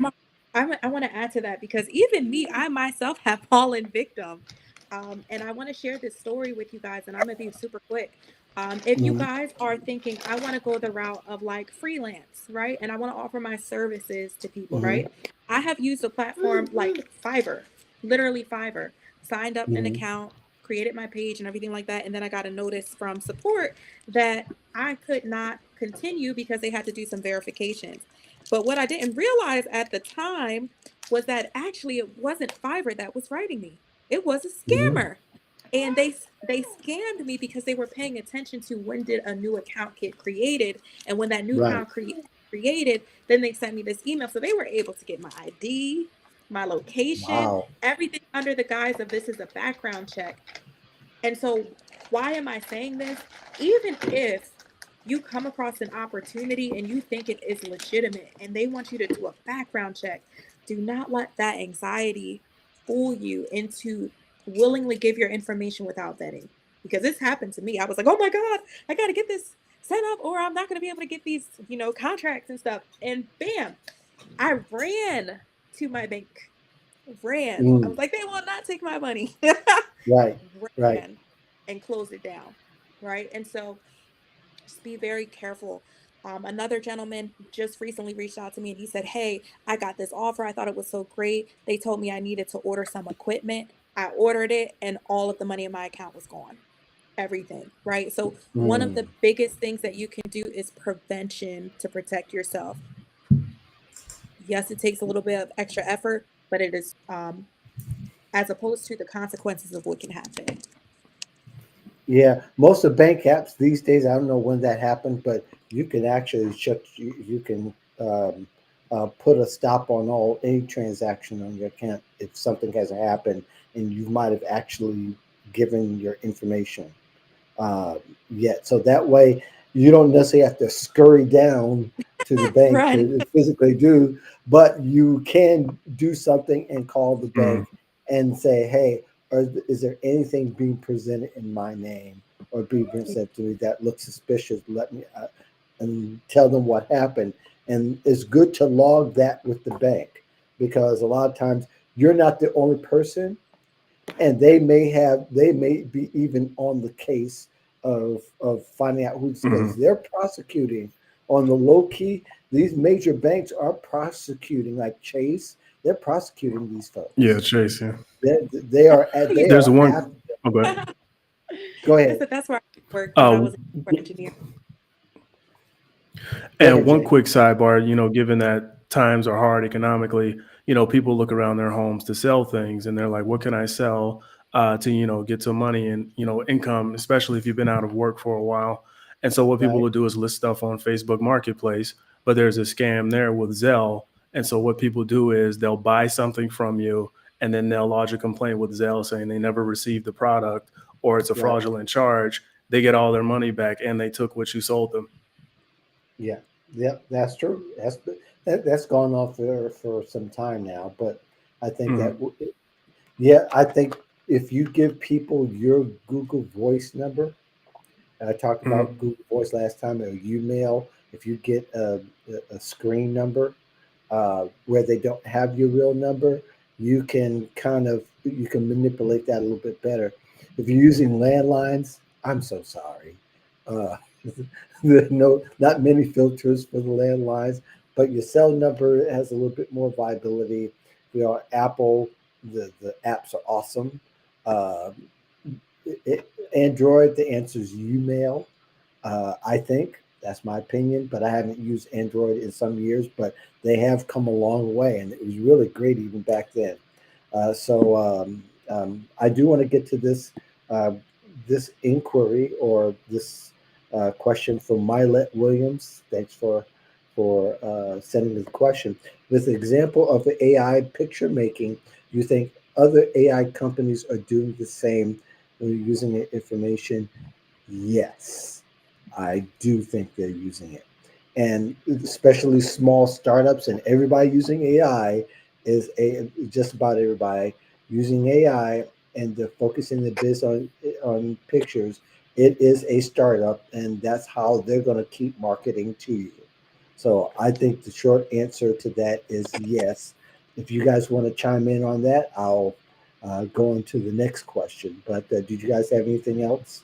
I want to add to that because even me, I myself have fallen victim. And I want to share this story with you guys, and I'm going to be super quick. If you Mhm. guys are thinking, I want to go the route of like freelance, right? And I want to offer my services to people, Mhm. right? I have used a platform like Fiverr, literally Fiverr, signed up an Mhm. account, created my page and everything like that. And then I got a notice from support that I could not continue because they had to do some verifications. But what I didn't realize at the time was that actually it wasn't Fiverr that was writing me. It was a Mhm. scammer. And they scammed me because they were paying attention to when did a new account get created. And when that new Right. account created, then they sent me this email. So they were able to get my ID, my location, Wow. everything under the guise of this is a background check. And so, why am I saying this? Even if you come across an opportunity and you think it is legitimate and they want you to do a background check, do not let that anxiety fool you into willingly give your information without vetting. Because this happened to me. I was like, oh my God, I got to get this set up or I'm not going to be able to get these, contracts and stuff. And bam, I ran to my bank, ran. I Mm. was like, they will not take my money. Right. Right. Ran and closed it down. Right. And so just be very careful. Another gentleman just recently reached out to me and he said, hey, I got this offer. I thought it was so great. They told me I needed to order some equipment. I ordered it and all of the money in my account was gone. Everything. Right. So, one of Mm. the biggest things that you can do is prevention to protect yourself. Yes, it takes a little bit of extra effort, but it is as opposed to the consequences of what can happen. Yeah, most of bank apps these days, I don't know when that happened, but you can actually shut, you can put a stop on all any transaction on your account if something has happened and you might have actually given your information uh, yet. So that way you don't necessarily have to scurry down to the bank Run. to physically do, but you can do something and call the Mhm. bank and say, hey, is there anything being presented in my name or being presented to me that looks suspicious? Let me and tell them what happened. And it's good to log that with the bank because a lot of times you're not the only person and they may be even on the case of finding out who's because Mhm. they're prosecuting on the low key. These major banks are prosecuting, like Chase. They're prosecuting these Yeah, folks. Chase. Yeah. You They There's are one. after. Okay. Go I ahead. said that's where I worked when I Uh, was a software engineer. Go And ahead, one Jay. quick sidebar, given that times are hard economically, people look around their homes to sell things and they're like, what can I sell to, get some money and, income, especially if you've been out of work for a while. And so what people Right. will do is list stuff on Facebook Marketplace, but there's a scam there with Zelle. And so what people do is they'll buy something from you and then they'll lodge a complaint with Zelle saying they never received the product or it's a Right. fraudulent charge. They get all their money back and they took what you sold them. Yeah. Yep. That's true. That's gone on for some time now. But I think Mhm. yeah, I think if you give people your Google Voice number, I talked Mhm. about Google Voice last time, or Umail. If you get a screen number where they don't have your real number, you can manipulate that a little bit better. If you're using landlines, I'm so sorry. Uh, there are not many filters for the landlines, but your cell number has a little bit more viability. Apple, the apps are awesome. Uh, Android, the answer is Umail. I think that's my opinion, but I haven't used Android in some years. But they have come a long way, and it was really great even back then. I do want to get to uh, this inquiry or this question from Milet Williams. Thanks for sending the question. With the example of the AI picture making, do you think other AI companies are doing the same when you're using the information? Yes, I do think they're using it. And especially small startups and everybody using AI just about everybody using AI, and they're focusing the biz on pictures. It is a startup, and that's how they're going to keep marketing to you. So I think the short answer to that is yes. If you guys want to chime in on that, I'll go on to the next question. But did you guys have anything else?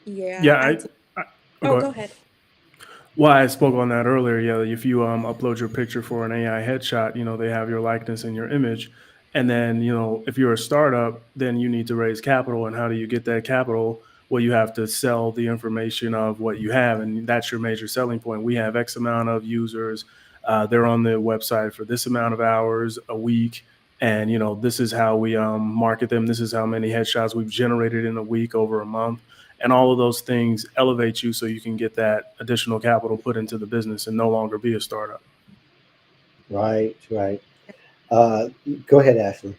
Yeah, Yeah, I do. Oh, go go ahead. ahead. Well, I spoke on that earlier. Yeah, if you upload your picture for an AI headshot, they have your likeness and your image. And then, if you're a startup, then you need to raise capital. And how do you get that capital? Well, you have to sell the information of what you have, and that's your major selling point. We have X amount of users. They're on the website for this amount of hours a week, and this is how we market them. This is how many headshots we've generated in a week over a month, and all of those things elevate you so you can get that additional capital put into the business and no longer be a startup. Right, right. Uh, Go ahead, Ashley.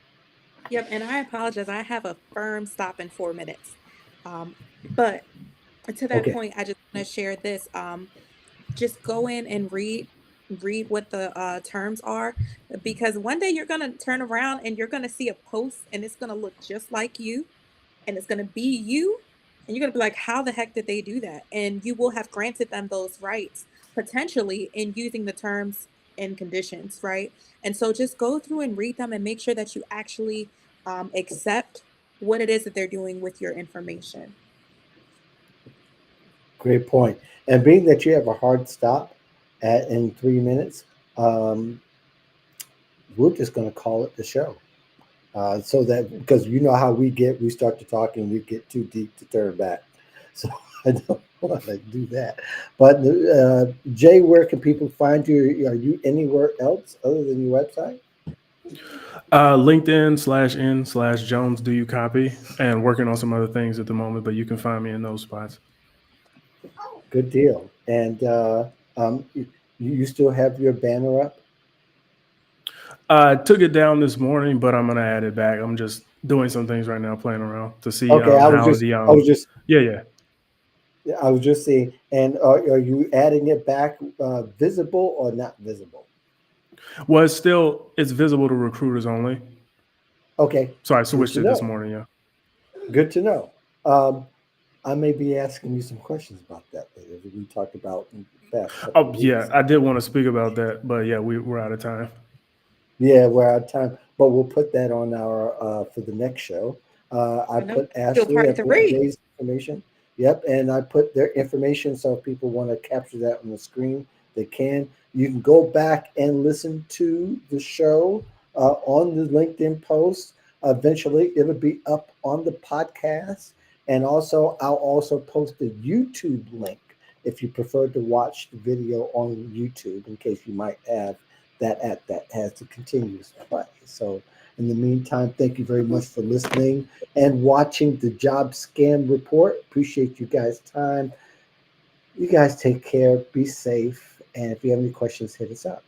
Yep, and I apologize. I have a firm stop in 4 minutes. But to that Okay. point, I just want to share this. Just go in and read what the terms are, because one day you're gonna turn around and you're gonna see a post and it's gonna look just like you, and it's gonna be you, and you're gonna be like, how the heck did they do that? And you will have granted them those rights potentially in using the terms and conditions, right? And so just go through and read them and make sure that you actually accept what it is that they're doing with your information. Great point. And being that you have a hard stop in 3 minutes, um, we're just going to call it the show. So that because you know how we start to talk and we get too deep to turn back. So I don't want to do that. But Jay, where can people find you? Are you anywhere else other than your website? LinkedIn/n/Jones. Do you copy? And working on some other things at the moment, but you can find me in those spots. Good deal. And you still have your banner up? I took it down this morning, but I'm gonna add it back. I'm just doing some things right now, playing around to see Okay, how the I was just yeah, yeah. I was just saying. And are you adding it back visible or not visible? Well, it's visible to recruiters only. Okay, So I good switched to it this know. morning. Yeah. Good to know. I may be asking you some questions about that later that we talked about in the past couple Oh of yeah, weeks. I did want to speak about that, but yeah, we're out of time. Yeah, we're out of time, but we'll put that on our for the next show. I I know put still Ashley, I part put three. Jay's information. Yep, and I put their information so if people want to capture that on the screen, they can. You can go back and listen to the show on the LinkedIn post. Eventually, it'll be up on the podcast, and also I'll also post the YouTube link if you prefer to watch the video on YouTube, in case you might have that app that has the continuous play. So, in the meantime, thank you very much for listening and watching the Job Scam Report. Appreciate you guys' time. You guys take care, be safe, and if you have any questions, hit us up.